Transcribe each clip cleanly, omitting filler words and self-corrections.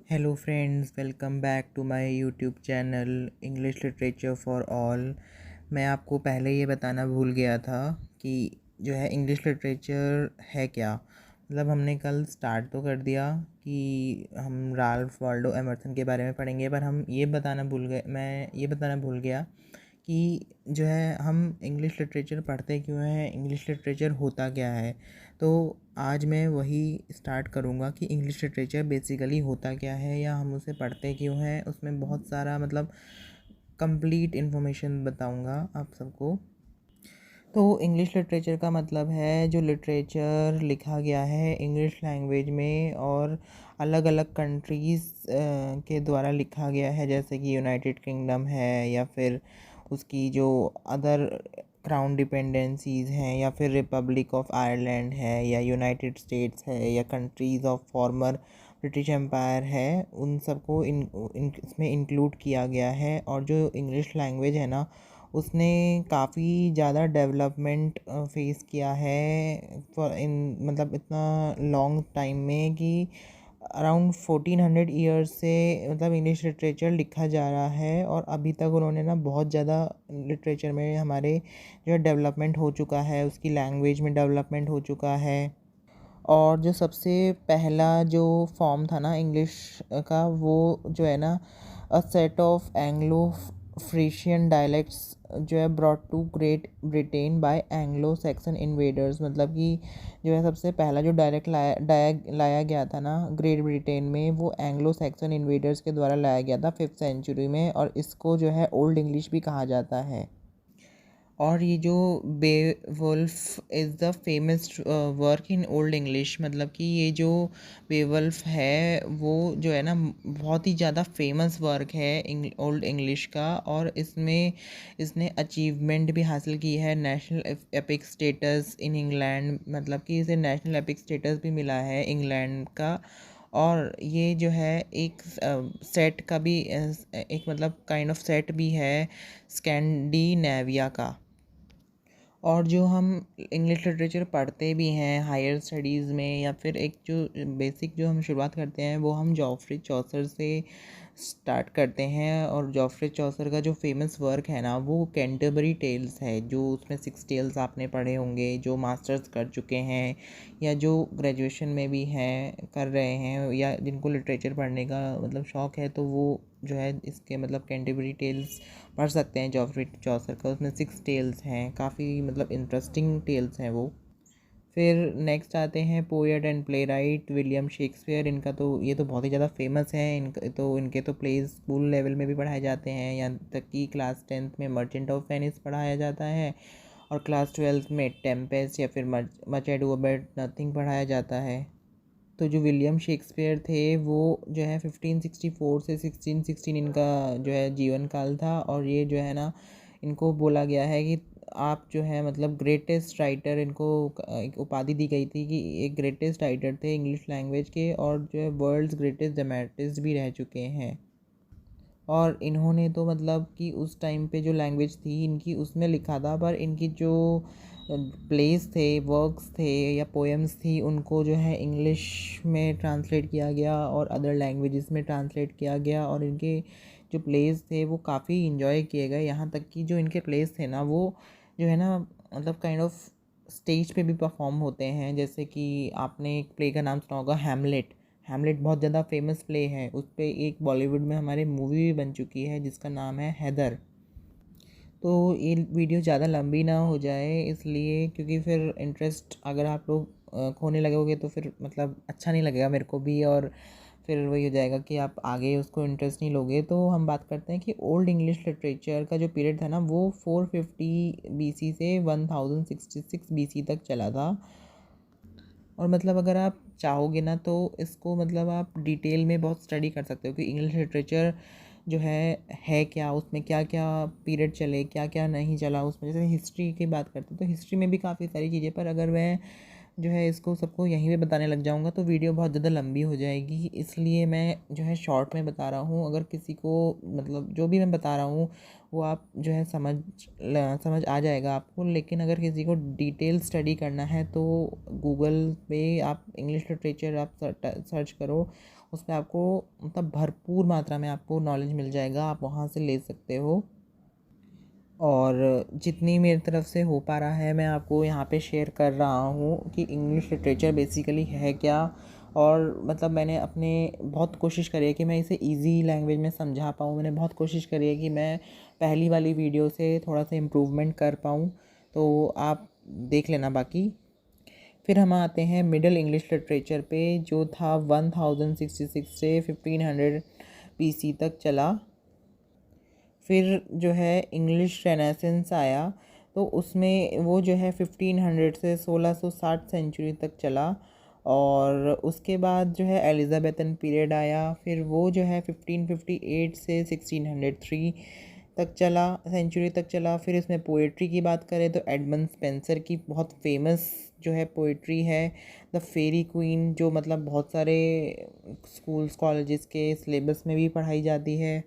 Hello friends, welcome back to my YouTube channel English literature for all. मैं आपको पहले ये बताना भूल गया था कि जो है इंग्लिश लिटरेचर है क्या। मतलब हमने कल स्टार्ट तो कर दिया कि हम राल्फ वाल्डो एमर्सन के बारे में पढ़ेंगे, पर मैं ये बताना भूल गया कि जो है हम इंग्लिश लिटरेचर पढ़ते क्यों हैं, इंग्लिश लिटरेचर होता क्या है। तो आज मैं वही स्टार्ट करूँगा कि इंग्लिश लिटरेचर बेसिकली होता क्या है या हम उसे पढ़ते क्यों हैं। उसमें बहुत सारा मतलब कंप्लीट इन्फॉर्मेशन बताऊँगा आप सबको। तो इंग्लिश लिटरेचर का मतलब है जो लिटरेचर लिखा गया है इंग्लिश लैंग्वेज में और अलग अलग कंट्रीज़ के द्वारा लिखा गया है, जैसे कि यूनाइटेड किंगडम है या फिर उसकी जो अदर क्राउन डिपेंडेंसीज़ हैं या फिर रिपब्लिक ऑफ आयरलैंड है या यूनाइटेड स्टेट्स है या countries of former British empire है। उन सबको इसमें इंक्लूड किया गया है। और जो इंग्लिश लैंग्वेज है ना, उसने काफ़ी ज़्यादा डेवलपमेंट फेस किया है फॉर इन मतलब इतना लॉन्ग टाइम में कि अराउंड 1400 ईयर्स से मतलब इंग्लिश लिटरेचर लिखा जा रहा है। और अभी तक उन्होंने ना बहुत ज़्यादा लिटरेचर में हमारे जो डेवलपमेंट हो चुका है, उसकी लैंग्वेज में डेवलपमेंट हो चुका है। और जो सबसे पहला जो फॉर्म था ना इंग्लिश का, वो जो है ना a set of Anglo Frisian dialects जो है brought to Great Britain by Anglo Saxon invaders. मतलब कि जो है सबसे पहला जो डायरेक्ट लाया गया था ना ग्रेट ब्रिटेन में, वो एंग्लो सैक्सन इन्वेडर्स के द्वारा लाया गया था 5th सेंचुरी में। और इसको जो है ओल्ड इंग्लिश भी कहा जाता है। और ये जो Beowulf is the famous work in old English, मतलब कि ये जो बेवुल्फ है वो जो है ना बहुत ही ज़्यादा फेमस वर्क है ओल्ड इंग्लिश का। और इसमें इसने अचीवमेंट भी हासिल की है, national epic status in England. मतलब कि इसे नेशनल एपिक स्टेटस भी मिला है इंग्लैंड का। और ये जो है एक सेट का भी एक मतलब काइंड ऑफ सेट भी है स्कैंडिनेविया का। और जो हम इंग्लिश लिटरेचर पढ़ते भी हैं हायर स्टडीज़ में या फिर एक जो बेसिक जो हम शुरुआत करते हैं वो हम जॉफ्री चौसर से स्टार्ट करते हैं। और जॉफ्री चौसर का जो फेमस वर्क है ना वो कैंटरबरी टेल्स है, जो उसमें 6 टेल्स आपने पढ़े होंगे जो मास्टर्स कर चुके हैं या जो ग्रेजुएशन में भी हैं कर रहे हैं या जिनको लिटरेचर पढ़ने का मतलब शौक़ है, तो वो जो है इसके मतलब कैंटरबरी टेल्स पढ़ सकते हैं जॉफ्री चौसर का। उसमें 6 टेल्स हैं, काफ़ी मतलब इंटरेस्टिंग टेल्स हैं वो। फिर नेक्स्ट आते हैं poet and play right William Shakespeare. इनका तो ये तो बहुत ही ज़्यादा फेमस है। इनके तो प्लेज स्कूल लेवल में भी पढ़ाए जाते हैं, यहाँ तक कि क्लास 10th में मर्चेंट ऑफ वेनिस पढ़ाया जाता है और क्लास 12th में टेम्पेस्ट या फिर मच एडू अबाउट नथिंग पढ़ाया जाता है। तो जो विलियम शेक्सपियर थे वो जो है 1564 से 1616 इनका जो है जीवन काल था। और ये जो है ना इनको बोला गया है कि आप जो है मतलब ग्रेटेस्ट राइटर, इनको एक उपाधि दी गई थी कि एक ग्रेटेस्ट राइटर थे इंग्लिश लैंग्वेज के और जो है वर्ल्ड्स ग्रेटेस्ट ड्रामेटिस्ट भी रह चुके हैं। और इन्होंने तो मतलब कि उस टाइम पे जो लैंग्वेज थी इनकी उसमें लिखा था, पर इनकी जो प्लेस थे, वर्क्स थे या पोएम्स थी, उनको जो है इंग्लिश में ट्रांसलेट किया गया और अदर लैंग्वेजेस में ट्रांसलेट किया गया। और इनके जो प्लेस थे वो काफ़ी इंजॉय किए गए, यहाँ तक कि जो इनके प्लेस थे ना वो जो है ना मतलब काइंड ऑफ स्टेज पे भी परफॉर्म होते हैं। जैसे कि आपने एक प्ले का नाम सुना होगा हैमलेट। हैमलेट बहुत ज़्यादा फेमस प्ले है, उस पर एक बॉलीवुड में हमारे मूवी भी बन चुकी है जिसका नाम है हैदर। तो ये वीडियो ज़्यादा लंबी ना हो जाए इसलिए, क्योंकि फिर इंटरेस्ट अगर आप लोग खोने लगोगे तो फिर मतलब अच्छा नहीं लगेगा मेरे को भी, और फिर वही हो जाएगा कि आप आगे उसको इंटरेस्ट नहीं लोगे। तो हम बात करते हैं कि ओल्ड इंग्लिश लिटरेचर का जो पीरियड था ना वो 450 बीसी से 1066 बीसी तक चला था। और मतलब अगर आप चाहोगे ना तो इसको मतलब आप डिटेल में बहुत स्टडी कर सकते हो कि इंग्लिश लिटरेचर जो है क्या, उसमें क्या क्या पीरियड चले, क्या क्या नहीं चला उसमें। जैसे हिस्ट्री की बात करते हैं तो हिस्ट्री में भी काफ़ी सारी चीज़ें, पर अगर मैं जो है इसको सबको यहीं पे बताने लग जाऊंगा तो वीडियो बहुत ज़्यादा लंबी हो जाएगी, इसलिए मैं जो है शॉर्ट में बता रहा हूँ। अगर किसी को मतलब जो भी मैं बता रहा हूँ वो आप जो है समझ आ जाएगा आपको। लेकिन अगर किसी को डिटेल स्टडी करना है तो गूगल पे आप इंग्लिश लिटरेचर आप सर्च करो, उस पर आपको मतलब भरपूर मात्रा में आपको नॉलेज मिल जाएगा, आप वहाँ से ले सकते हो। और जितनी मेरी तरफ से हो पा रहा है मैं आपको यहाँ पे शेयर कर रहा हूँ कि इंग्लिश लिटरेचर बेसिकली है क्या। और मतलब मैंने अपने बहुत कोशिश करी है कि मैं इसे इजी लैंग्वेज में समझा पाऊँ, मैंने बहुत कोशिश करी है कि मैं पहली वाली वीडियो से थोड़ा सा इम्प्रूवमेंट कर पाऊँ, तो आप देख लेना बाकी। फिर हम आते हैं मिडिल इंग्लिश लिटरेचर पे, जो था 1066 से 1500 पीसी तक चला। फिर जो है इंग्लिश रेनेसेंस आया, तो उसमें वो जो है 1500 से 1660 सेंचुरी तक चला। और उसके बाद जो है एलिज़ाबेथन पीरियड आया, फिर वो जो है 1558 से 1603 तक चला, सेंचुरी तक चला। फिर इसमें पोइट्री की बात करें तो एडमंड स्पेंसर की बहुत फेमस जो है पोइट्री है द फेरी क्वीन, जो मतलब बहुत सारे स्कूल्स कॉलेजेस के सिलेबस में भी पढ़ाई जाती है।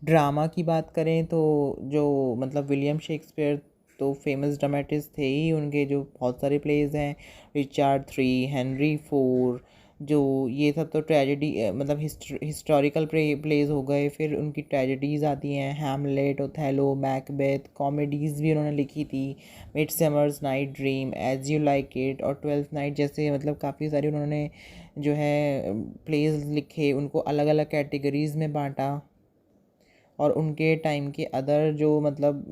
ड्रामा की बात करें तो जो मतलब विलियम शेक्सपियर तो फेमस ड्रामेटिस्ट थे ही, उनके जो बहुत सारे प्लेज हैं, रिचार्ड थ्री, हेनरी फोर, जो ये सब तो ट्रेजेडी मतलब हिस्टोरिकल प्लेज हो गए। फिर उनकी ट्रेजेडीज़ आती हैं, हैमलेट, ओथेलो, मैकबेथ। कॉमेडीज़ भी उन्होंने लिखी थी, midsummer's night dream, as you like it और ट्वेल्थ नाइट जैसे मतलब काफ़ी सारे उन्होंने जो है प्लेज लिखे, उनको अलग अलग कैटेगरीज़ में बांटा। और उनके टाइम के अदर जो मतलब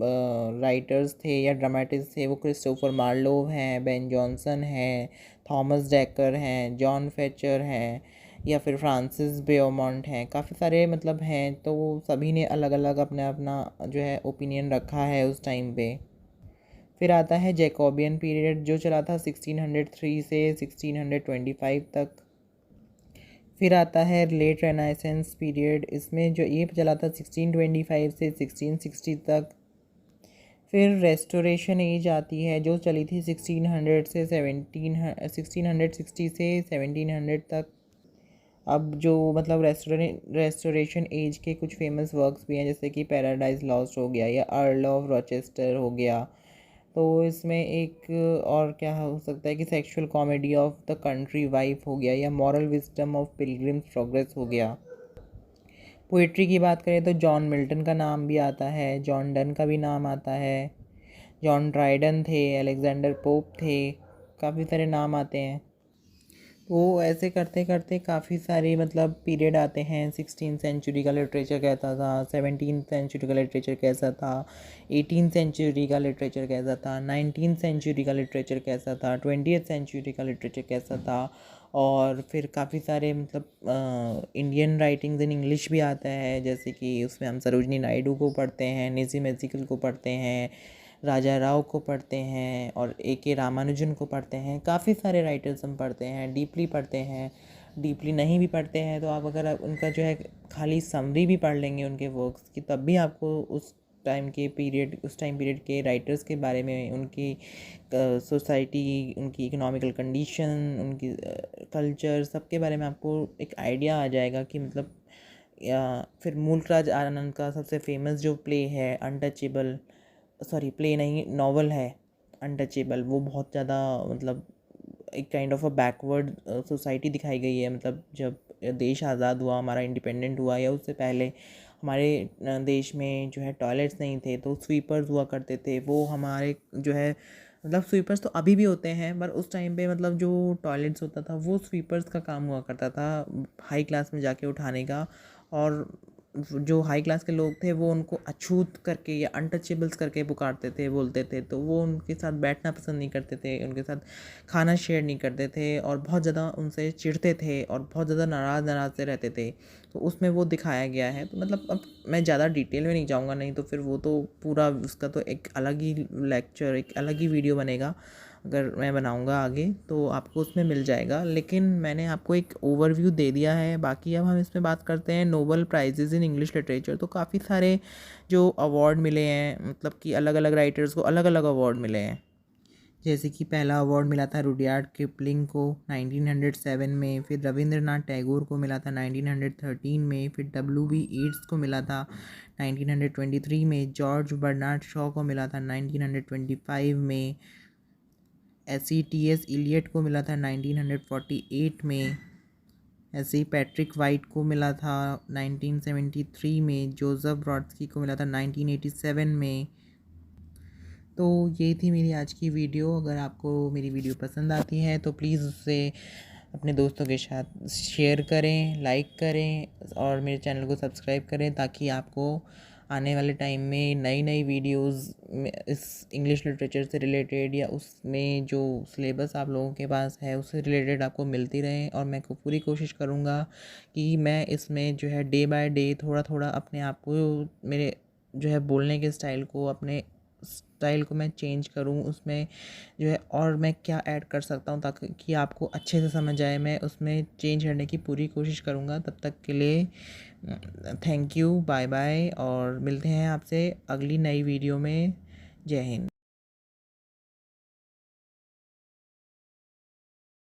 राइटर्स थे या ड्रामेटिस्ट थे, वो क्रिस्टोफर मार्लोव हैं, बेन जॉनसन हैं, थॉमस डेकर हैं, जॉन फेचर हैं, या फिर फ्रांसिस बेओमॉन्ट हैं, काफ़ी सारे मतलब हैं। तो सभी ने अलग अलग अपना अपना जो है ओपिनियन रखा है उस टाइम पे। फिर आता है जैकोबियन पीरियड, जो चला था 1603 से 1625 तक। फिर आता है लेट रेनाइसेंस पीरियड, इसमें जो ये चला था 1625 से 1660 तक। फिर रेस्टोरेशन एज आती है, जो चली थी 1600 से 1660 से 1700 तक। अब जो मतलब रेस्टोरेशन एज के कुछ फेमस वर्क्स भी हैं, जैसे कि पैराडाइज लॉस्ट हो गया या अर्ल ऑफ रॉचेस्टर हो गया। तो इसमें एक और क्या हो सकता है कि sexual comedy of the country wife हो गया, या moral wisdom of pilgrims progress हो गया। पोइट्री की बात करें तो जॉन मिल्टन का नाम भी आता है, जॉन डन का भी नाम आता है, जॉन ड्राइडन थे, अलेक्जेंडर पोप थे, काफ़ी सारे नाम आते हैं। तो ऐसे करते करते काफ़ी सारे मतलब पीरियड आते हैं। 16th सेंचुरी का लिटरेचर कैसा था, 17th सेंचुरी का लिटरेचर कैसा था, 18th सेंचुरी का लिटरेचर कैसा था, 19th सेंचुरी का लिटरेचर कैसा था, 20th सेंचुरी का लिटरेचर कैसा था। और फिर काफ़ी सारे मतलब इंडियन राइटिंग्स इन इंग्लिश भी आता है, जैसे कि उसमें हम सरोजनी नायडू को पढ़ते हैं, नेज़ी मैजिकल को पढ़ते हैं, राजा राव को पढ़ते हैं, और ए रामानुजन को पढ़ते हैं। काफ़ी सारे राइटर्स हम पढ़ते हैं, डीपली पढ़ते हैं। डीपली नहीं भी पढ़ते हैं तो आप अगर उनका जो है खाली समरी भी पढ़ लेंगे उनके वर्क्स की, तब भी आपको उस टाइम पीरियड के राइटर्स के बारे में, उनकी सोसाइटी, उनकी इकोनॉमिकल कंडीशन, उनकी कल्चर, सबके बारे में आपको एक आइडिया आ जाएगा कि मतलब। या फिर मुल्कराज आनंद का सबसे फेमस जो प्ले है अनटचेबल, सॉरी प्ले नहीं, नॉवल है अनटचेबल, वो बहुत ज़्यादा मतलब एक kind of a backward society दिखाई गई है। मतलब जब देश आज़ाद हुआ, हमारा इंडिपेंडेंट हुआ, या उससे पहले हमारे देश में जो है टॉयलेट्स नहीं थे, तो स्वीपर्स हुआ करते थे। वो हमारे जो है मतलब स्वीपर्स तो अभी भी होते हैं, पर उस टाइम पे मतलब जो टॉयलेट्स होता था वो स्वीपर्स का काम हुआ करता था, हाई क्लास में जाके उठाने का। और जो हाई क्लास के लोग थे वो उनको अछूत करके या अनटचेबल्स करके पुकारते थे, बोलते थे, तो वो उनके साथ बैठना पसंद नहीं करते थे, उनके साथ खाना शेयर नहीं करते थे, और बहुत ज़्यादा उनसे चिढ़ते थे और बहुत ज़्यादा नाराज़ से रहते थे। तो उसमें वो दिखाया गया है। तो मतलब अब मैं ज़्यादा डिटेल में नहीं जाऊँगा, नहीं तो फिर वो तो पूरा उसका तो एक अलग ही लेक्चर, एक अलग ही वीडियो बनेगा। अगर मैं बनाऊंगा आगे तो आपको उसमें मिल जाएगा, लेकिन मैंने आपको एक ओवरव्यू दे दिया है। बाकी अब हम इसमें बात करते हैं Nobel prizes in English literature. तो काफ़ी सारे जो अवार्ड मिले हैं, मतलब कि अलग अलग राइटर्स को अलग अलग अवार्ड मिले हैं। जैसे कि पहला अवार्ड मिला था रुडयार्ड किपलिंग को 1907 में, फिर रविंद्रनाथ टैगोर को मिला था 1913 में, फिर W.B. ईट्स को मिला था 1923 में, जॉर्ज बर्नार्ड शॉ को मिला था 1925 में, C.T.S. इलियट को मिला था 1948 में, ऐसे ही पैट्रिक वाइट को मिला था 1973 में, जोसेफ ब्रॉडस्की को मिला था 1987 में। तो ये थी मेरी आज की वीडियो। अगर आपको मेरी वीडियो पसंद आती है तो प्लीज़ उसे अपने दोस्तों के साथ शेयर करें, लाइक करें और मेरे चैनल को सब्सक्राइब करें, ताकि आपको आने वाले टाइम में नई नई वीडियोस में इस इंग्लिश लिटरेचर से रिलेटेड या उसमें जो सिलेबस आप लोगों के पास है उससे रिलेटेड आपको मिलती रहे। और मैं को पूरी कोशिश करूँगा कि मैं इसमें जो है डे बाय डे थोड़ा थोड़ा अपने आप को, मेरे जो है बोलने के स्टाइल को, अपने स्टाइल को मैं चेंज करूँ, उसमें जो है और मैं क्या ऐड कर सकता हूँ ताकि कि आपको अच्छे से समझ आए। मैं उसमें चेंज करने की पूरी कोशिश करूँगा। तब तक के लिए थैंक यू, बाय बाय, और मिलते हैं आपसे अगली नई वीडियो में। जय हिंद।